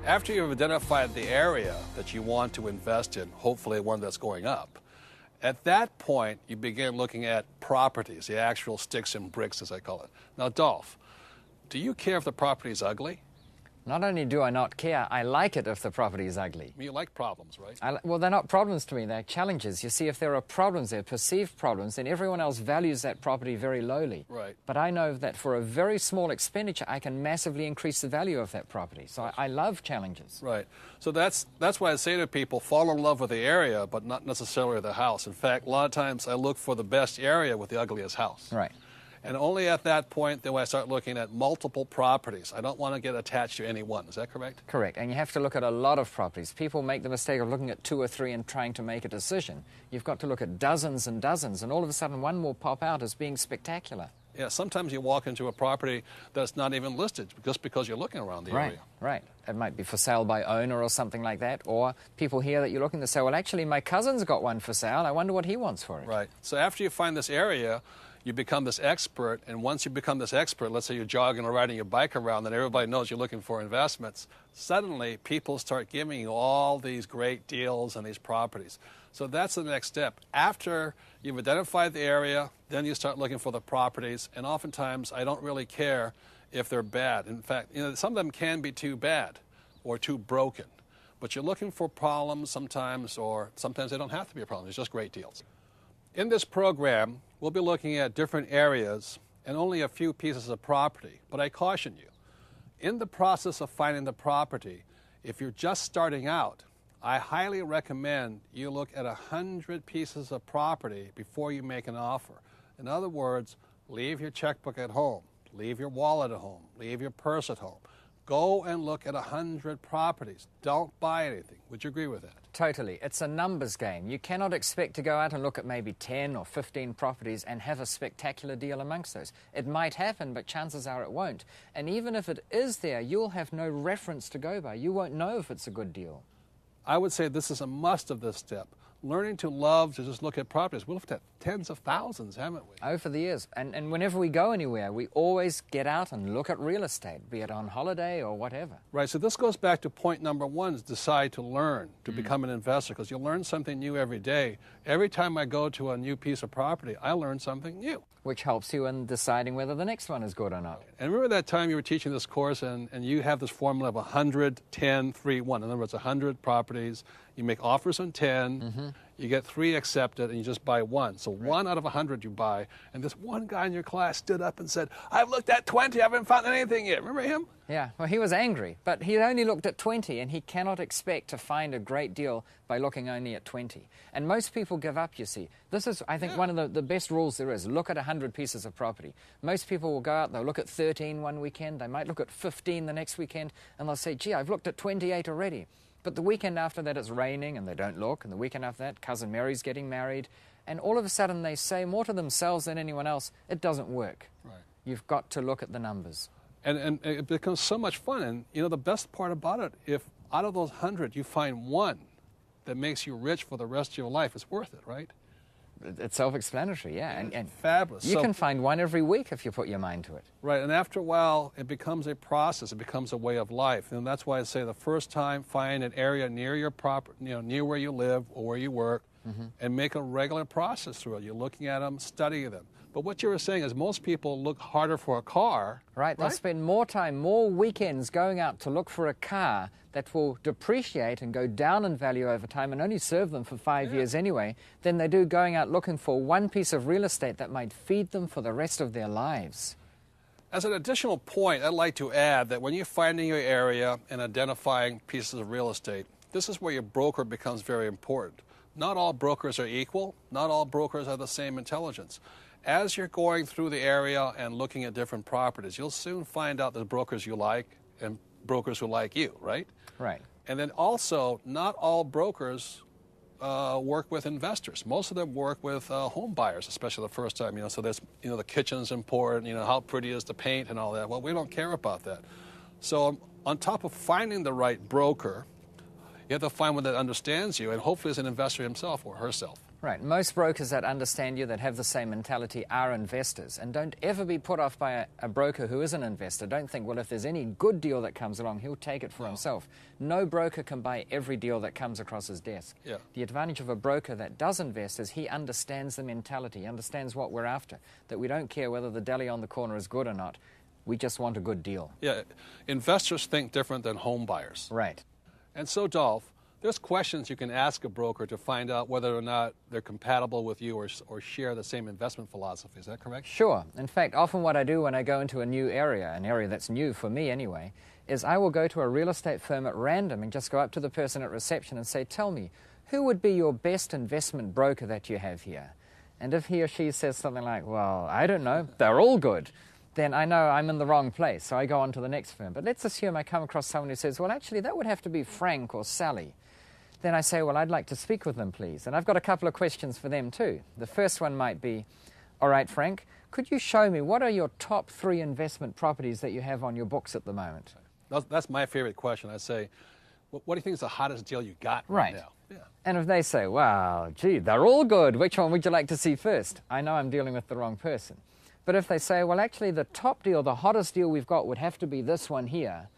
After you've identified the area that you want to invest in, hopefully one that's going up, at that point, you begin looking at properties, the actual sticks and bricks, as I call it. Now, Dolph, do you care if the property is ugly? Not only do I not care, I like it if the property is ugly. You like problems, right? Well, they're not problems to me, they're challenges. You see, if there are problems, they're perceived problems, then everyone else values that property very lowly. Right. But I know that for a very small expenditure, I can massively increase the value of that property. So I love challenges. Right. So that's why I say to people, fall in love with the area, but not necessarily the house. In fact, a lot of times I look for the best area with the ugliest house. Right. And only at that point do I start looking at multiple properties. I don't want to get attached to any one. Is that correct? Correct. And you have to look at a lot of properties. People make the mistake of looking at 2 or 3 and trying to make a decision. You've got to look at dozens and dozens, and all of a sudden one will pop out as being spectacular. Yeah, sometimes you walk into a property that's not even listed just because you're looking around the area. Right. It might be for sale by owner or something like that, or people hear that you're looking to say, well, actually, my cousin's got one for sale. I wonder what he wants for it. Right. So after you find this area, you become this expert, and once you become this expert, let's say you're jogging or riding your bike around, and everybody knows you're looking for investments, suddenly people start giving you all these great deals and these properties. So that's the next step. After you've identified the area, then you start looking for the properties, and oftentimes I don't really care if they're bad. In fact, some of them can be too bad or too broken, but you're looking for problems sometimes, or sometimes they don't have to be a problem. It's just great deals. In this program, we'll be looking at different areas and only a few pieces of property. But I caution you, in the process of finding the property, if you're just starting out, I highly recommend you look at 100 pieces of property before you make an offer. In other words, leave your checkbook at home, leave your wallet at home, leave your purse at home. Go and look at 100 properties. Don't buy anything. Would you agree with that? Totally. It's a numbers game. You cannot expect to go out and look at maybe 10 or 15 properties and have a spectacular deal amongst those. It might happen, but chances are it won't. And even if it is there, you'll have no reference to go by. You won't know if it's a good deal. I would say this is a must of this step. Learning to love to just look at properties. We've looked at tens of thousands, haven't we? Over the years. And whenever we go anywhere, we always get out and look at real estate, be it on holiday or whatever. Right, so this goes back to point number 1, is decide to learn, to become an investor, because you'll learn something new every day. Every time I go to a new piece of property, I learn something new. Which helps you in deciding whether the next one is good or not. And remember that time you were teaching this course and you have this formula of 100, 10, 3, 1. In other words, 100 properties, you make offers on 10, you get 3 accepted, and you just buy 1. So 1 out of 100 you buy. And this one guy in your class stood up and said, I've looked at 20, I haven't found anything yet. Remember him? Yeah, well, he was angry, but he only looked at 20, and he cannot expect to find a great deal by looking only at 20. And most people give up, you see. This is, I think, one of the best rules there is. Look at 100 pieces of property. Most people will go out, they'll look at 13 one weekend, they might look at 15 the next weekend, and they'll say, gee, I've looked at 28 already. But the weekend after that it's raining and they don't look, and the weekend after that Cousin Mary's getting married, and all of a sudden they say more to themselves than anyone else, it doesn't work. Right. You've got to look at the numbers. And it becomes so much fun. And, the best part about it, if out of those 100 you find one that makes you rich for the rest of your life, it's worth it, right? It's self-explanatory, yeah. And fabulous. You can find one every week if you put your mind to it. Right, and after a while, it becomes a process. It becomes a way of life. And that's why I say the first time, find an area near your near where you live or where you work, and make a regular process through it. You're looking at them, studying them. But what you were saying is most people look harder for a car. Right, they'll spend more time, more weekends going out to look for a car that will depreciate and go down in value over time and only serve them for 5 years anyway, than they do going out looking for one piece of real estate that might feed them for the rest of their lives. As an additional point, I'd like to add that when you're finding your area and identifying pieces of real estate, this is where your broker becomes very important. Not all brokers are equal. Not all brokers have the same intelligence. As you're going through the area and looking at different properties, you'll soon find out the brokers you like and brokers who like you, right? Right. And then also, not all brokers work with investors. Most of them work with home buyers, especially the first time. So there's, the kitchen's important. How pretty is the paint and all that. Well, we don't care about that. So on top of finding the right broker, you have to find one that understands you and hopefully is an investor himself or herself. Right. Most brokers that understand you, that have the same mentality, are investors. And don't ever be put off by a broker who is an investor. Don't think, well, if there's any good deal that comes along, he'll take it for himself. No broker can buy every deal that comes across his desk. Yeah. The advantage of a broker that does invest is he understands the mentality, understands what we're after, that we don't care whether the deli on the corner is good or not. We just want a good deal. Yeah. Investors think different than home buyers. Right. And so, Dolph, there's questions you can ask a broker to find out whether or not they're compatible with you or share the same investment philosophy. Is that correct? Sure. In fact, often what I do when I go into a new area, an area that's new for me anyway, is I will go to a real estate firm at random and just go up to the person at reception and say, tell me, who would be your best investment broker that you have here? And if he or she says something like, well, I don't know, they're all good, then I know I'm in the wrong place, so I go on to the next firm. But let's assume I come across someone who says, well, actually, that would have to be Frank or Sally. Then I say, well, I'd like to speak with them, please. And I've got a couple of questions for them, too. The first one might be, all right, Frank, could you show me what are your top 3 investment properties that you have on your books at the moment? That's my favorite question. I say, what do you think is the hottest deal you got right now? Yeah. And if they say, well, gee, they're all good, which one would you like to see first? I know I'm dealing with the wrong person. But if they say, well, actually, the top deal, the hottest deal we've got would have to be this one here,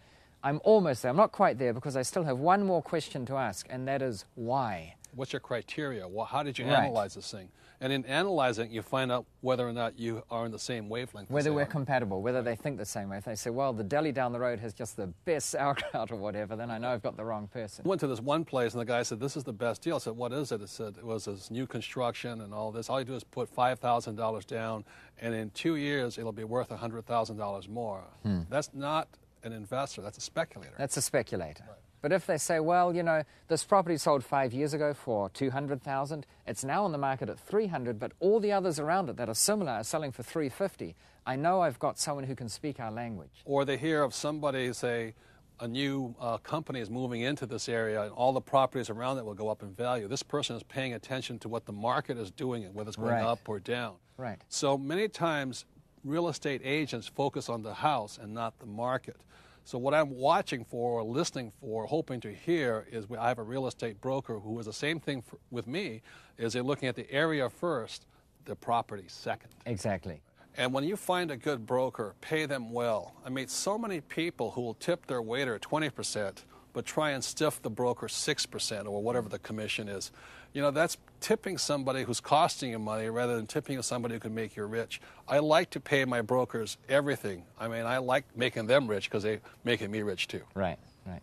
I'm almost there. I'm not quite there because I still have one more question to ask, and that is why? What's your criteria? How did you analyze this thing? And in analyzing, you find out whether or not you are in the same wavelength. Whether we're compatible, whether they think the same way. If they say, well, the deli down the road has just the best sauerkraut or whatever, then I know I've got the wrong person. I went to this one place, and the guy said, this is the best deal. I said, what is it? It said it was this new construction and all this. All you do is put $5,000 down, and in 2 years, it'll be worth $100,000 more. That's not an investor. That's a speculator. That's a speculator. Right. But if they say, well, you know, this property sold 5 years ago for $200,000, it's now on the market at $300,000, but all the others around it that are similar are selling for $350,000. I know I've got someone who can speak our language. Or they hear of somebody, say, a new company is moving into this area, and all the properties around it will go up in value. This person is paying attention to what the market is doing and whether it's going up or down. Right. So many times, real estate agents focus on the house and not the market. So what I'm watching for or listening for, hoping to hear, is I have a real estate broker who is the same thing with me, is they're looking at the area first, the property second. Exactly. And when you find a good broker, pay them well. I meet so many people who will tip their waiter 20%, but try and stiff the broker 6% or whatever the commission is. You know, that's tipping somebody who's costing you money rather than tipping somebody who can make you rich. I like to pay my brokers everything. I mean, I like making them rich because they're making me rich too. Right, right.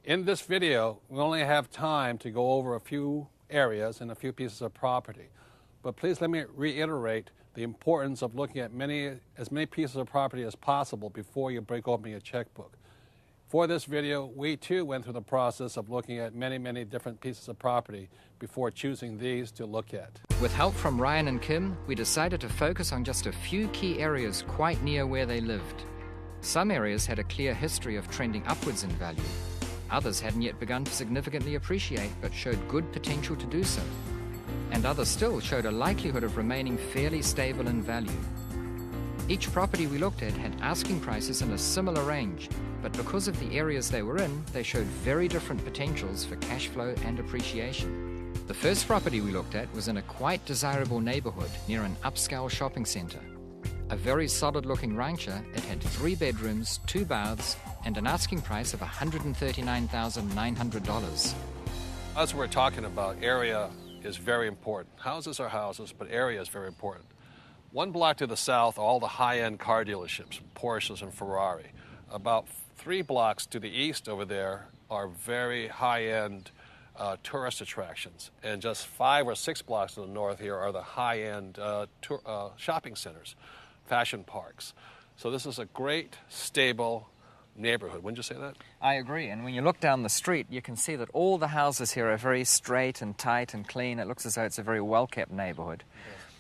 In this video, we only have time to go over a few areas and a few pieces of property. But please let me reiterate the importance of looking at as many pieces of property as possible before you break open your checkbook. For this video, we too went through the process of looking at many, many different pieces of property before choosing these to look at. With help from Ryan and Kim, we decided to focus on just a few key areas quite near where they lived. Some areas had a clear history of trending upwards in value. Others hadn't yet begun to significantly appreciate, but showed good potential to do so. And others still showed a likelihood of remaining fairly stable in value. Each property we looked at had asking prices in a similar range, but because of the areas they were in, they showed very different potentials for cash flow and appreciation. The first property we looked at was in a quite desirable neighborhood near an upscale shopping center. A very solid-looking rancher, it had 3 bedrooms, 2 baths, and an asking price of $139,900. As we're talking about, area is very important. Houses are houses, but area is very important. One block to the south are all the high-end car dealerships, Porsches and Ferrari. About 3 blocks to the east over there are very high-end tourist attractions. And just 5 or 6 blocks to the north here are the high-end shopping centers, fashion parks. So this is a great, stable neighborhood. Wouldn't you say that? I agree. And when you look down the street, you can see that all the houses here are very straight and tight and clean. It looks as though it's a very well-kept neighborhood.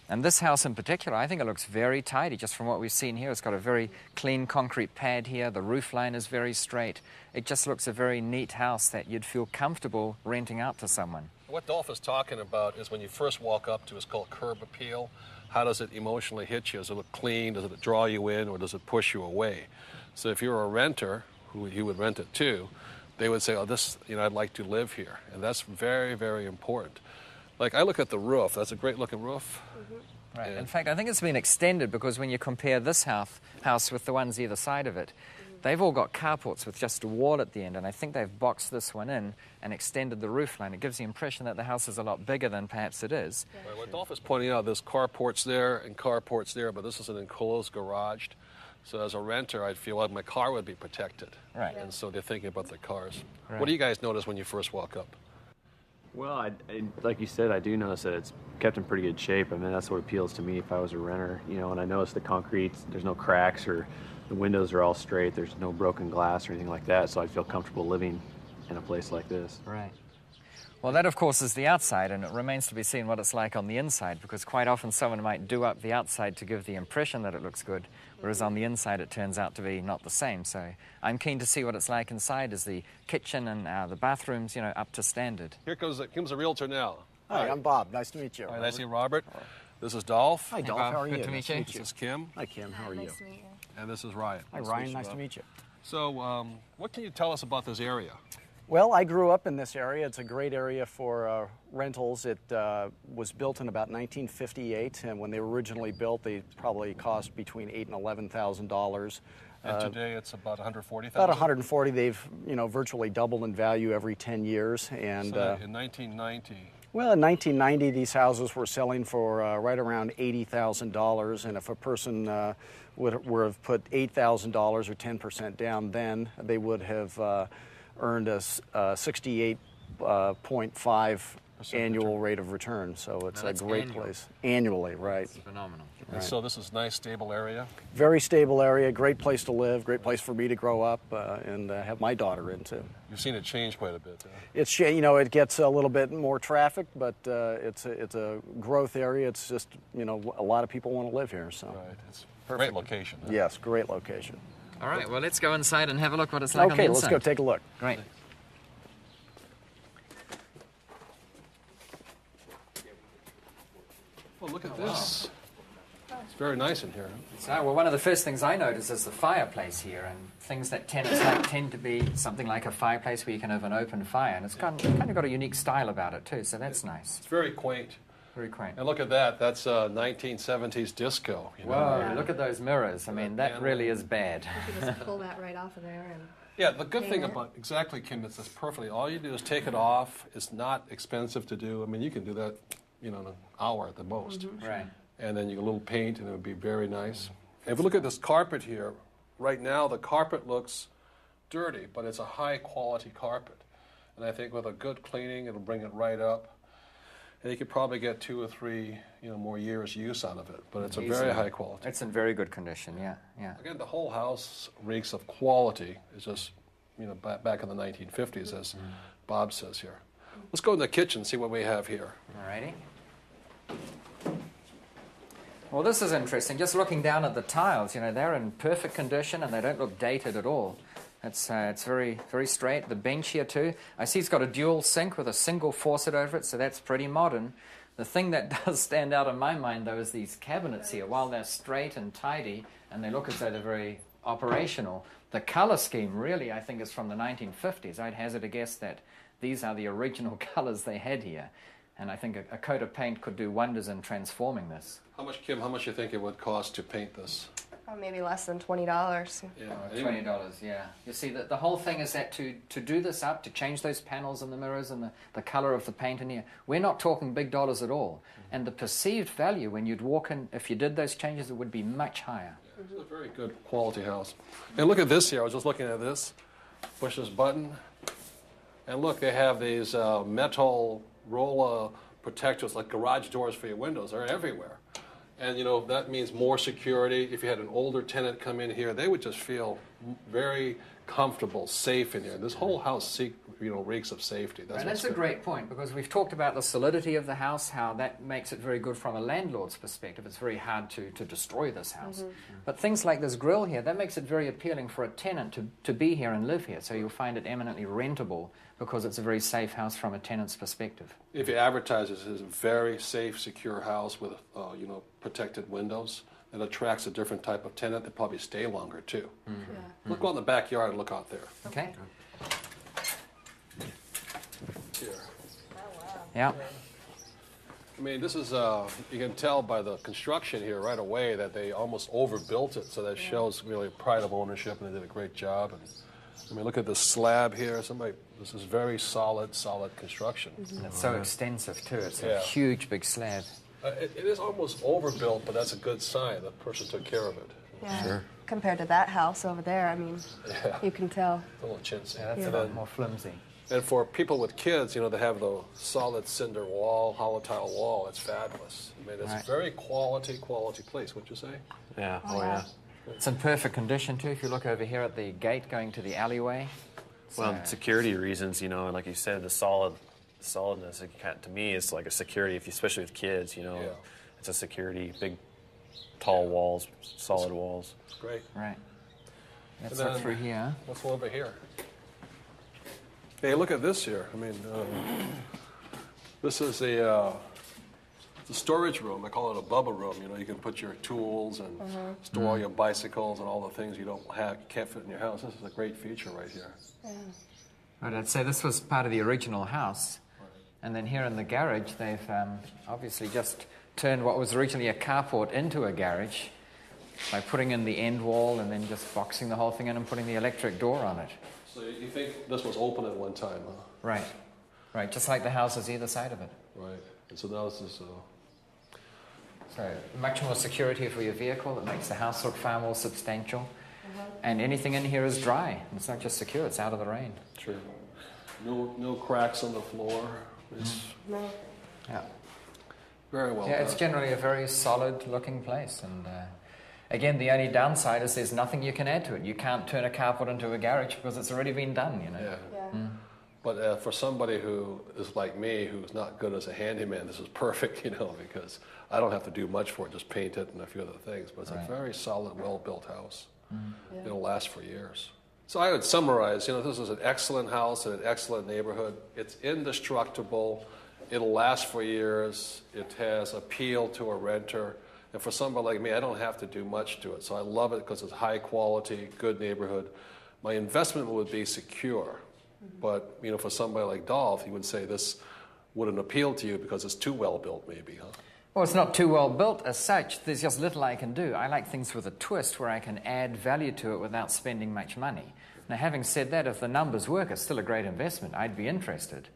And this house in particular, I think it looks very tidy. Just from what we've seen here, it's got a very clean concrete pad here. The roof line is very straight. It just looks a very neat house that you'd feel comfortable renting out to someone. What Dolph is talking about is when you first walk up to, it's called curb appeal. How does it emotionally hit you? Does it look clean? Does it draw you in, or does it push you away? So if you're a renter, who you would rent it to, they would say, oh, this, I'd like to live here. And that's very, very important. Like I look at the roof. That's a great looking roof. Right. Yeah. In fact, I think it's been extended because when you compare this house with the ones either side of it, they've all got carports with just a wall at the end, and I think they've boxed this one in and extended the roof line. It gives the impression that the house is a lot bigger than perhaps it is. Right, what Dolph is pointing out, there's carports there and carports there, but this is an enclosed garage. So as a renter, I'd feel like my car would be protected. Right. And so they're thinking about the cars. Right. What do you guys notice when you first walk up? Well, I, like you said, I do notice that it's kept in pretty good shape. I mean, that's what appeals to me if I was a renter, you know, and I notice the concrete, there's no cracks or the windows are all straight, there's no broken glass or anything like that, so I feel comfortable living in a place like this. Right. Well, that, of course, is the outside, and it remains to be seen what it's like on the inside, because quite often someone might do up the outside to give the impression that it looks good, whereas on the inside it turns out to be not the same. So I'm keen to see what it's like inside. Is the kitchen and the bathrooms, you know, up to standard? Here comes a realtor now. Hi, I'm Bob. Nice to meet you. Hi, nice to meet you, Robert. This is Dolph. Hi, Dolph. Bob. How are you? Good to meet you. This is Kim. Hi, Kim. How are you? Nice to meet you. And this is Ryan. Hi, Ryan. Nice to meet you. So what can you tell us about this area? Well, I grew up in this area. It's a great area for rentals. It was built in about 1958, and when they were originally built, they probably cost between $8,000 and $11,000. And today it's about 140,000? About 140. They've, you know, virtually doubled in value every 10 years. And so in 1990... Well, in 1990, these houses were selling for right around $80,000, and if a person would have put $8,000 or 10% down, then they would have earned a 68.5 annual rate of return. So it's a great place. Annually, right. It's phenomenal. And so this is a nice, stable area? Very stable area, great place to live, great place for me to grow up and have my daughter in too. You've seen it change quite a bit. It's, you know, it gets a little bit more traffic, but it's a growth area. It's just, you know, a lot of people want to live here. So. Right. It's a great location. Huh? Yes, great location. All right, well, let's go inside and have a look what it's like on the Okay, inside. let's go take a look. Great. Well, look at this. It's very nice in here. So, well, one of the first things I notice is the fireplace here, and things that tenants like tend to be something like a fireplace where you can have an open fire, and it's kind of got a unique style about it too, so that's nice. It's very quaint. Very quaint. And look at that. That's 1970s disco. You know? Whoa, look at those mirrors. I mean, that really is bad. You can just pull that right off of there. And Yeah, the good thing hang it. about, exactly, Kim, it's just perfectly. All you do is take it off. It's not expensive to do. I mean, you can do that, you know, in an hour at the most. Right. And then you get a little paint, and it would be very nice. And if you look at this carpet here, right now the carpet looks dirty, but it's a high-quality carpet. And I think with a good cleaning, it'll bring it right up. And you could probably get 2 or 3, you know, more years use out of it. But it's a very high quality. It's in very good condition, yeah, yeah. Again, the whole house reeks of quality. It's just, you know, back in the 1950s, as Bob says here. Let's go in the kitchen and see what we have here. All righty. Well, this is interesting. Just looking down at the tiles, you know, they're in perfect condition and they don't look dated at all. It's very, very straight. The bench here too. I see it's got a dual sink with a single faucet over it, so that's pretty modern. The thing that does stand out in my mind, though, is these cabinets here. While they're straight and tidy and they look as though they're very operational, the color scheme really, I think, is from the 1950s. I'd hazard a guess that these are the original colors they had here. And I think a coat of paint could do wonders in transforming this. How much, Kim, how much do you think it would cost to paint this? maybe less than $20. Yeah. $20, yeah. You see, the whole thing is that to do this up, to change those panels and the mirrors and the color of the paint in here, we're not talking big dollars at all. And the perceived value when you'd walk in, if you did those changes, it would be much higher. Yeah, it's a very good quality house. And look at this here. I was just looking at this. Push this button. And look, they have these metal roller protectors like garage doors for your windows. They're everywhere. And, you know, that means more security. If you had an older tenant come in here, they would just feel very comfortable, safe in here. This whole house, reeks of safety. And that's a great point, because we've talked about the solidity of the house, how that makes it very good from a landlord's perspective. It's very hard to destroy this house. Mm-hmm. But things like this grill here, that makes it very appealing for a tenant to be here and live here. So you'll find it eminently rentable, because it's a very safe house from a tenant's perspective. If you advertise this as a very safe, secure house with, protected windows, it attracts a different type of tenant. They probably stay longer, too. Mm-hmm. Yeah. Look out in the backyard and look out there. Okay. Here. Oh, wow. Yeah. I mean, this is, you can tell by the construction here right away that they almost overbuilt it, so that shows really pride of ownership, and they did a great job. And I mean, look at this slab here. This is very solid construction. And it's so extensive too. It's a Yeah. huge, big slab. It is almost overbuilt, but that's a good sign. The person took care of it. Yeah. Sure. Compared to that house over there, I mean, Yeah. you can tell. A little chintzy. Yeah, that's a lot more flimsy. And for people with kids, they have the solid cinder wall, hollow tile wall. It's fabulous. I mean, it's Right. a very quality place, wouldn't you say? Yeah. Oh, yeah. It's in perfect condition too. If you look over here at the gate going to the alleyway. Well, security reasons, and like you said, the solidness, to me, is like a security, especially with kids, Yeah. It's a security, big, tall walls, solid walls. It's great. Right. Let's And look then- through here. Let's go over here. Hey, look at this here. I mean, this is the storage room. I call it a Bubba room. You can put your tools and store all your bicycles and all the things you can't fit in your house. This is a great feature right here. Right, I'd say this was part of the original house. And then here in the garage, they've obviously just turned what was originally a carport into a garage by putting in the end wall and then just boxing the whole thing in and putting the electric door on it. So you think this was open at one time, huh? Right. Right, just like the houses either side of it. Right. And so now this is... So much more security for your vehicle. It makes the house look far more substantial. And anything in here is dry. It's not just secure, it's out of the rain. Sure. No cracks on the floor. It's No. Yeah. very well Yeah, it's done. generally a very solid looking place. And again, the only downside is there's nothing you can add to it. You can't turn a carport into a garage because it's already been done, Yeah. Yeah. But for somebody who is like me, who's not good as a handyman, this is perfect, because I don't have to do much for it, just paint it and a few other things. But it's Right. a very solid, well-built house. Yeah. It'll last for years. So I would summarize, this is an excellent house in an excellent neighborhood. It's indestructible. It'll last for years. It has appeal to a renter. And for somebody like me, I don't have to do much to it. So I love it because it's high quality, good neighborhood. My investment would be secure. But, for somebody like Dolph, he would say this wouldn't appeal to you because it's too well built, maybe, huh? Well, it's not too well built as such. There's just little I can do. I like things with a twist where I can add value to it without spending much money. Now, having said that, if the numbers work, it's still a great investment. I'd be interested.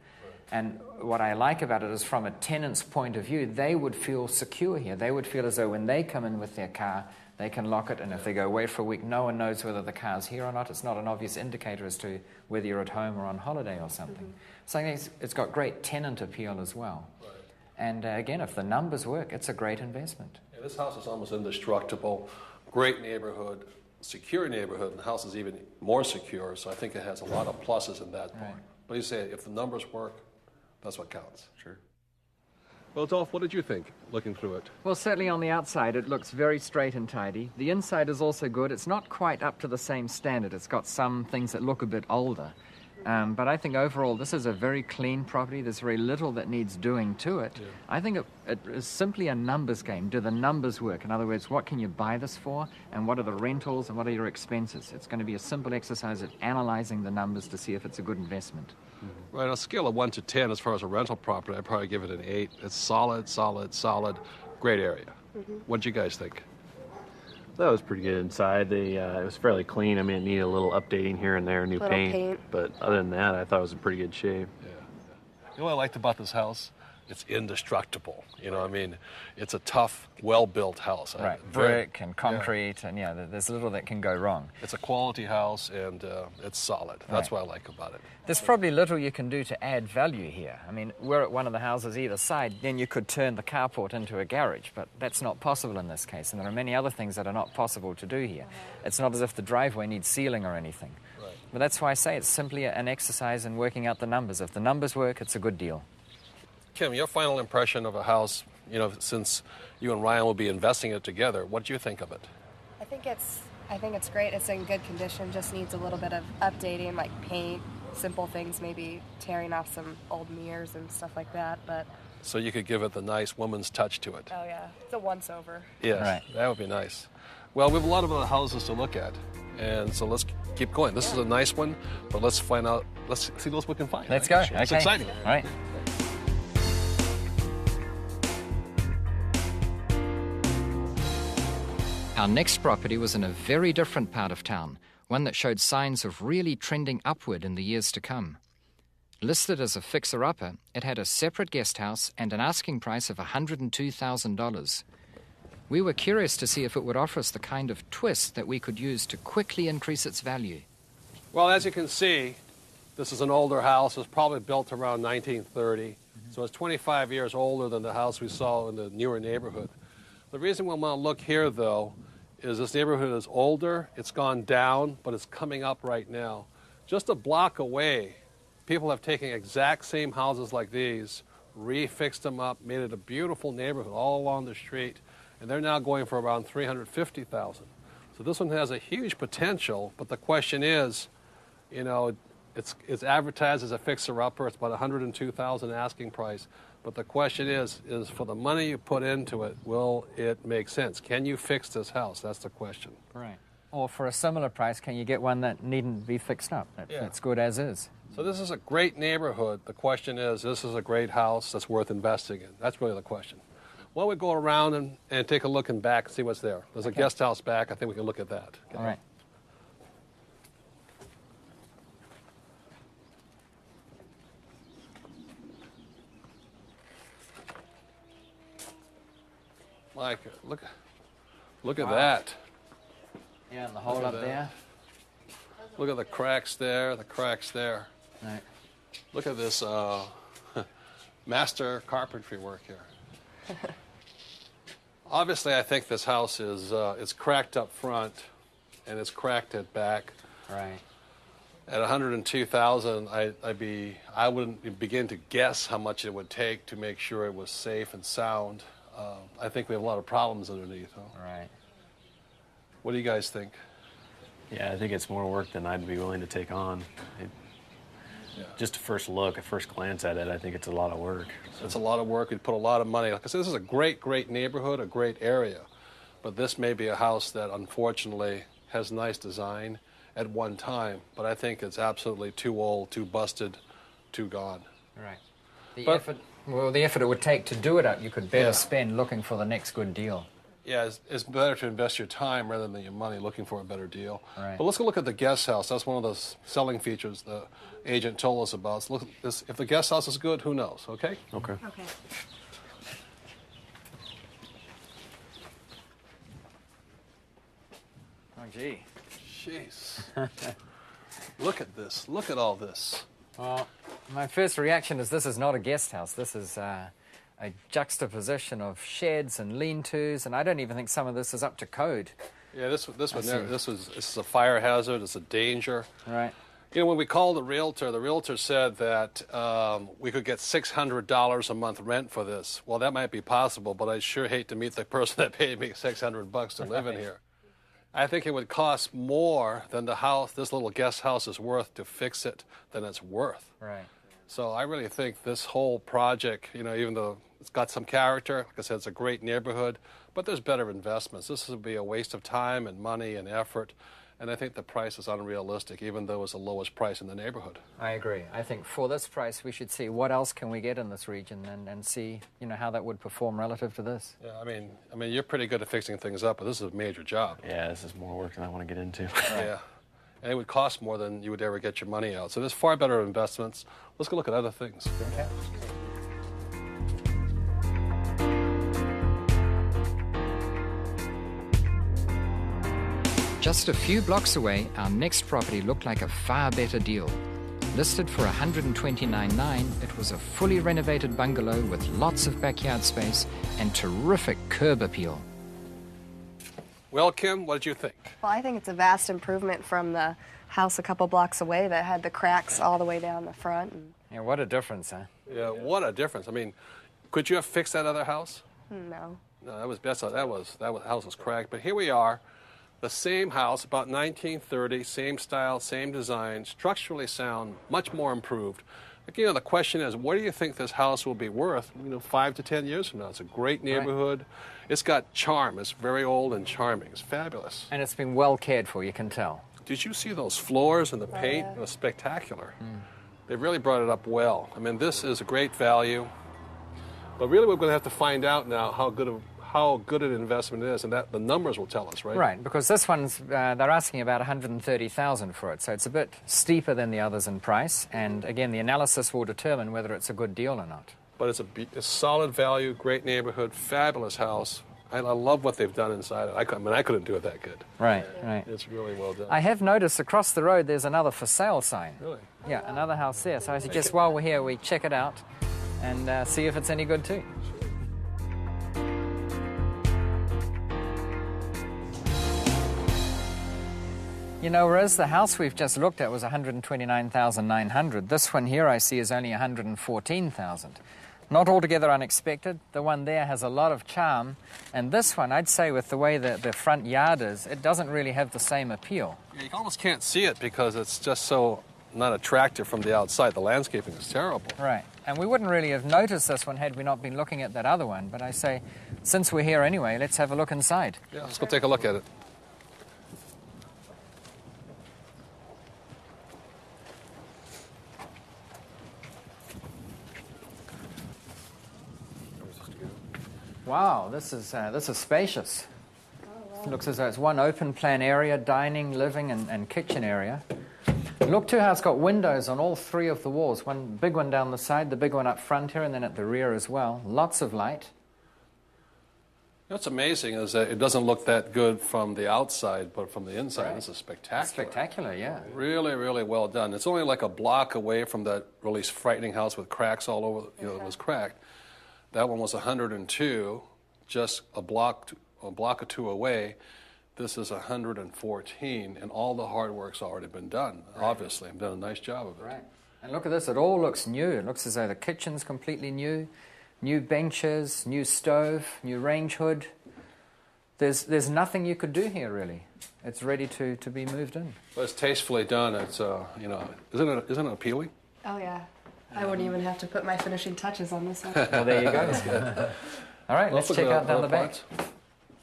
And what I like about it is from a tenant's point of view, they would feel secure here. They would feel as though when they come in with their car, they can lock it, and if they go away for a week, no one knows whether the car's here or not. It's not an obvious indicator as to whether you're at home or on holiday or something. So I think it's got great tenant appeal as well. Right. And again, if the numbers work, it's a great investment. Yeah, this house is almost indestructible. Great neighborhood, secure neighborhood, and the house is even more secure. So I think it has a lot of pluses in that part. Right. But you say if the numbers work, that's what counts. Sure. Well, Dolph, what did you think looking through it? Well, certainly on the outside, it looks very straight and tidy. The inside is also good. It's not quite up to the same standard. It's got some things that look a bit older. But I think overall, this is a very clean property. There's very little that needs doing to it. Yeah. I think it is simply a numbers game. Do the numbers work? In other words, what can you buy this for? And what are the rentals? And what are your expenses? It's going to be a simple exercise of analyzing the numbers to see if it's a good investment. Right, on a scale of 1 to 10, as far as a rental property, I'd probably give it an 8. It's solid, great area. What did you guys think? That was pretty good inside. It was fairly clean. I mean, it needed a little updating here and there, new Little paint. paint. But other than that, I thought it was in pretty good shape. Yeah. You know what I liked about this house? It's indestructible. I mean, it's a tough, well-built house. Right, Very- brick and concrete, and there's little that can go wrong. It's a quality house, and it's solid. That's what I like about it. There's probably little you can do to add value here. I mean, we're at one of the houses either side, then you could turn the carport into a garage, but that's not possible in this case, and there are many other things that are not possible to do here. It's not as if the driveway needs sealing or anything. Right. But that's why I say it's simply an exercise in working out the numbers. If the numbers work, it's a good deal. Kim, your final impression of a house, since you and Ryan will be investing it together, what do you think of it? I think it's great. It's in good condition. Just needs a little bit of updating, like paint, simple things, maybe tearing off some old mirrors and stuff like that. But So you could give it the nice woman's touch to it. oh yeah, it's a once over. Yes, Right. that would be nice. Well, we have a lot of other houses to look at, and so let's keep going. This is a nice one, but let's see what we can find. Let's go. It's Okay. exciting. All right. Our next property was in a very different part of town, one that showed signs of really trending upward in the years to come. Listed as a fixer-upper, it had a separate guest house and an asking price of $102,000. We were curious to see if it would offer us the kind of twist that we could use to quickly increase its value. Well, as you can see, this is an older house. It was probably built around 1930. So it's 25 years older than the house we saw in the newer neighborhood. The reason we want to look here, though, is this neighborhood is older. It's gone down, but it's coming up right now. Just a block away, people have taken exact same houses like these, refixed them up, made it a beautiful neighborhood all along the street, and they're now going for around $350,000. So this one has a huge potential, but the question is, you know, it's advertised as a fixer-upper. It's about $102,000 asking price. But the question is for the money you put into it, will it make sense? Can you fix this house? That's the question. Right. Or for a similar price, can you get one that needn't be fixed up? That's good as is. So this is a great neighborhood. The question is, this is a great house that's worth investing in. That's really the question. Why don't we go around and take a look in back and see what's there? There's a guest house back. I think we can look at that. Okay. All right. Mike, look at that. Yeah, and the hole Look at up that. there. Look at the cracks there, the cracks there. Right. Look at this master carpentry work here. Obviously, I think this house is it's cracked up front and it's cracked at back. Right. At $102,000, I wouldn't begin to guess how much it would take to make sure it was safe and sound. I think we have a lot of problems underneath. Huh? Right. What do you guys think? Yeah, I think it's more work than I'd be willing to take on. Just a first look, a first glance at it, I think it's a lot of work. It's a lot of work. We'd put a lot of money. Like I said, this is a great, great neighborhood, a great area. But this may be a house that, unfortunately, has nice design at one time. But I think it's absolutely too old, too busted, too gone. Right. The effort it would take to do it up, you could better spend looking for the next good deal. Yeah, it's better to invest your time rather than your money looking for a better deal. Right. But let's go look at the guest house. That's one of those selling features the agent told us about. So look at this. If the guest house is good, who knows, okay? Okay. Okay. Oh, gee. Jeez. Look at this. Look at all this. Well, my first reaction is this is not a guest house. This is a juxtaposition of sheds and lean-tos, and I don't even think some of this is up to code. Yeah, this is a fire hazard. It's a danger. Right. You know, when we called the realtor said that we could get $600 a month rent for this. Well, that might be possible, but I sure hate to meet the person that paid me $600 to live in here. I think it would cost more than the house, this little guest house is worth to fix it than it's worth. Right. So I really think this whole project, you know, even though it's got some character, like I said, it's a great neighborhood, but there's better investments. This would be a waste of time and money and effort, and I think the price is unrealistic, even though it's the lowest price in the neighborhood. I agree. I think for this price, we should see what else can we get in this region and see, you know, how that would perform relative to this. Yeah, I mean, you're pretty good at fixing things up, but this is a major job. Yeah, this is more work than I want to get into. Yeah. And it would cost more than you would ever get your money out. So there's far better investments. Let's go look at other things. Okay. Just a few blocks away, our next property looked like a far better deal. Listed for $129,900, it was a fully renovated bungalow with lots of backyard space and terrific curb appeal. Well, Kim, what did you think? Well, I think it's a vast improvement from the house a couple blocks away that had the cracks all the way down the front. Yeah, what a difference, huh? Yeah, what a difference. I mean, could you have fixed that other house? No. No, that house was cracked. But here we are, the same house, about 1930, same style, same design, structurally sound, much more improved. Like, you know, the question is, what do you think this house will be worth, 5 to 10 years from now? It's a great neighborhood. Right. It's got charm. It's very old and charming. It's fabulous. And it's been well cared for, you can tell. Did you see those floors and the paint? It was spectacular. They really brought it up well. I mean, this is a great value. But really, we're going to have to find out now how how good an investment it is, and that the numbers will tell us, right? Right, because this one's, they're asking about $130,000 for it, so it's a bit steeper than the others in price, and again, the analysis will determine whether it's a good deal or not. But it's a solid value, great neighborhood, fabulous house. I love what they've done inside it. I couldn't do it that good. Right, right. It's really well done. I have noticed across the road there's another for sale sign. Really? Yeah, another house there. So I suggest while we're here we check it out and see if it's any good too. You know, whereas the house we've just looked at was $129,900, this one here I see is only $114,000. Not altogether unexpected. The one there has a lot of charm, and this one, I'd say with the way that the front yard is, it doesn't really have the same appeal. You almost can't see it because it's just so not attractive from the outside. The landscaping is terrible. Right, and we wouldn't really have noticed this one had we not been looking at that other one, but I say, since we're here anyway, let's have a look inside. Yeah, let's go take a look at it. Wow, this is spacious. It looks as though it's one open plan area, dining, living, and kitchen area. Look too how it's got windows on all three of the walls. One big one down the side, the big one up front here, and then at the rear as well. Lots of light. What's amazing is that it doesn't look that good from the outside, but from the inside, Right. this is spectacular. Spectacular, yeah. Really, really well done. It's only like a block away from that really frightening house with cracks all over. You know, it was cracked. That one was 102, just a block or two away. This is 114, and all the hard work's already been done. Right. Obviously, I've done a nice job of it. Right. And look at this, it all looks new. It looks as though the kitchen's completely new. New benches, new stove, new range hood. There's nothing you could do here, really. It's ready to be moved in. But it's tastefully done. It's, you know, isn't it appealing? Oh, yeah. I wouldn't even have to put my finishing touches on this one. Well, there you go. All right, let's check out down the back. Parts.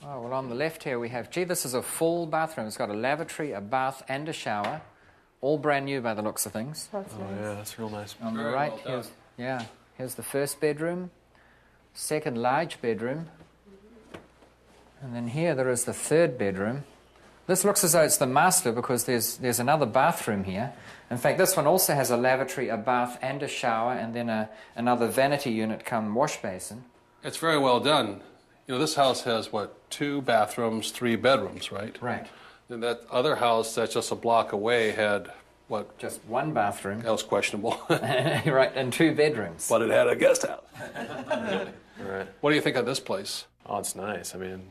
Oh, well, on the left here we have, this is a full bathroom. It's got a lavatory, a bath, and a shower. All brand new by the looks of things. That's nice. Yeah, that's real nice. On the Very right, well done. here's the first bedroom, second large bedroom, and then here there is the third bedroom. This looks as though it's the master because there's another bathroom here. In fact, this one also has a lavatory, a bath, and a shower, and then another vanity unit come wash basin. It's very well done. You know, this house has, 2 bathrooms, 3 bedrooms, right? Right. And that other house that's just a block away had, Just one bathroom. that was questionable. Right, and 2 bedrooms. But it had a guest house. Right. What do you think of this place? Oh, it's nice. I mean,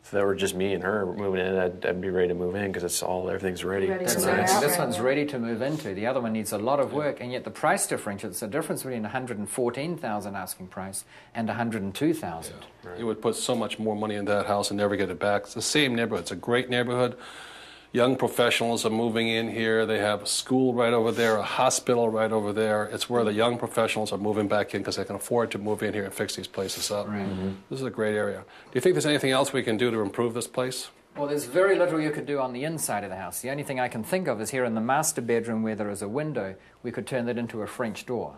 if that were just me and her moving in, I'd be ready to move in because everything's ready. Ready It's to So move nice. out. this one's ready to move into. The other one needs a lot of work, and yet the price differential, it's the difference between $114,000 asking price and $102,000. You would put so much more money in that house and never get it back. It's the same neighborhood. It's a great neighborhood. Young professionals are moving in here. They have a school right over there, a hospital right over there. It's where the young professionals are moving back in because they can afford to move in here and fix these places up. Right. This is a great area. Do you think there's anything else we can do to improve this place? Well, there's very little you could do on the inside of the house. The only thing I can think of is here in the master bedroom where there is a window, we could turn that into a French door.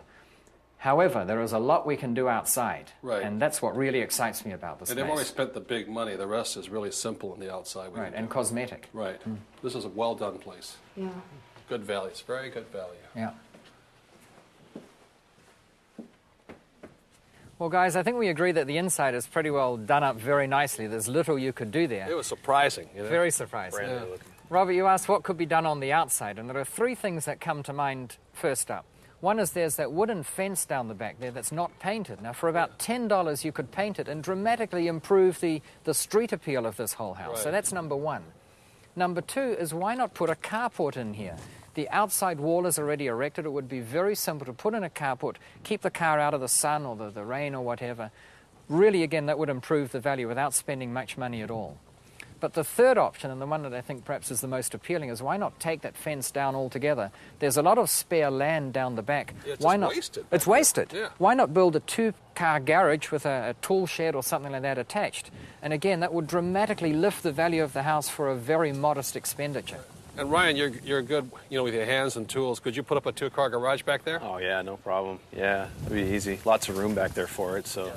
However, there is a lot we can do outside, Right. and that's what really excites me about this And they've already place. spent the big money. The rest is really simple on the outside. Right, and cosmetic. Right. This is a well-done place. Yeah. Good value. It's very good value. Yeah. Well, guys, I think we agree that the inside is pretty well done up very nicely. There's little you could do there. It was surprising. You know? Very surprising. Brand new looking. Robert, you asked what could be done on the outside, and there are 3 things that come to mind first up. One is there's that wooden fence down the back there that's not painted. Now, for about $10, you could paint it and dramatically improve the street appeal of this whole house. So Right. that's number 1. Number 2 is why not put a carport in here? The outside wall is already erected. It would be very simple to put in a carport, keep the car out of the sun or the rain or whatever. Really, again, that would improve the value without spending much money at all. But the third option, and the one that I think perhaps is the most appealing, is why not take that fence down altogether? There's a lot of spare land down the back. Yeah, it's why just not? wasted. It's wasted. Yeah. Why not build a 2-car garage with a tool shed or something like that attached? And again, that would dramatically lift the value of the house for a very modest expenditure. And Ryan, you're good, you know, with your hands and tools. Could you put up a 2-car garage back there? Oh, yeah, no problem. Yeah, it'd be easy. Lots of room back there for it, so.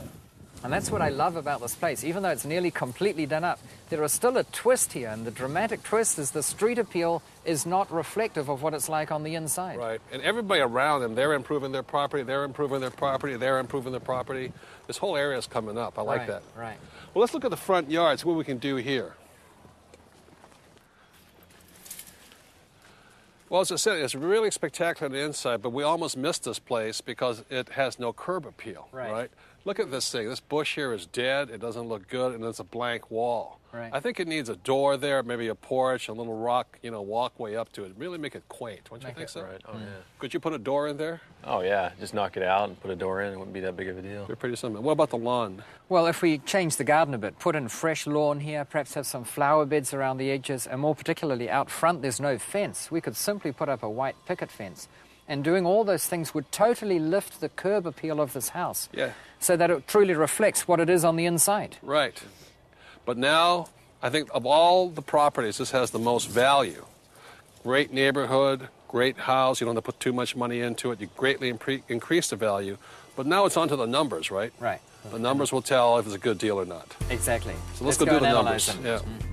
And that's what I love about this place. Even though it's nearly completely done up, there is still a twist here, and the dramatic twist is the street appeal is not reflective of what it's like on the inside. Right, and everybody around them, they're improving their property, they're improving their property, they're improving their property. This whole area is coming up. I like that. Right. Well, let's look at the front yard, see what we can do here. Well, as I said, it's really spectacular on the inside, but we almost missed this place because it has no curb appeal, right? Look at this thing. This bush here is dead. It doesn't look good, and it's a blank wall. Right. I think it needs a door there, maybe a porch, a little rock, walkway up to it. Really make it quaint. Don't you think so? Right. Oh, yeah. Could you put a door in there? Oh, yeah. Just knock it out and put a door in. It wouldn't be that big of a deal. They're pretty simple. What about the lawn? Well, if we change the garden a bit, put in fresh lawn here, perhaps have some flower beds around the edges, and more particularly out front, there's no fence. We could simply put up a white picket fence. And doing all those things would totally lift the curb appeal of this house. Yeah. So that it truly reflects what it is on the inside. Right. But now, I think of all the properties, this has the most value. Great neighborhood, great house. You don't have to put too much money into it. You greatly increase the value. But now it's onto the numbers, right? Right. The numbers will tell if it's a good deal or not. Exactly. So let's go do and the analyze numbers. them. Yeah.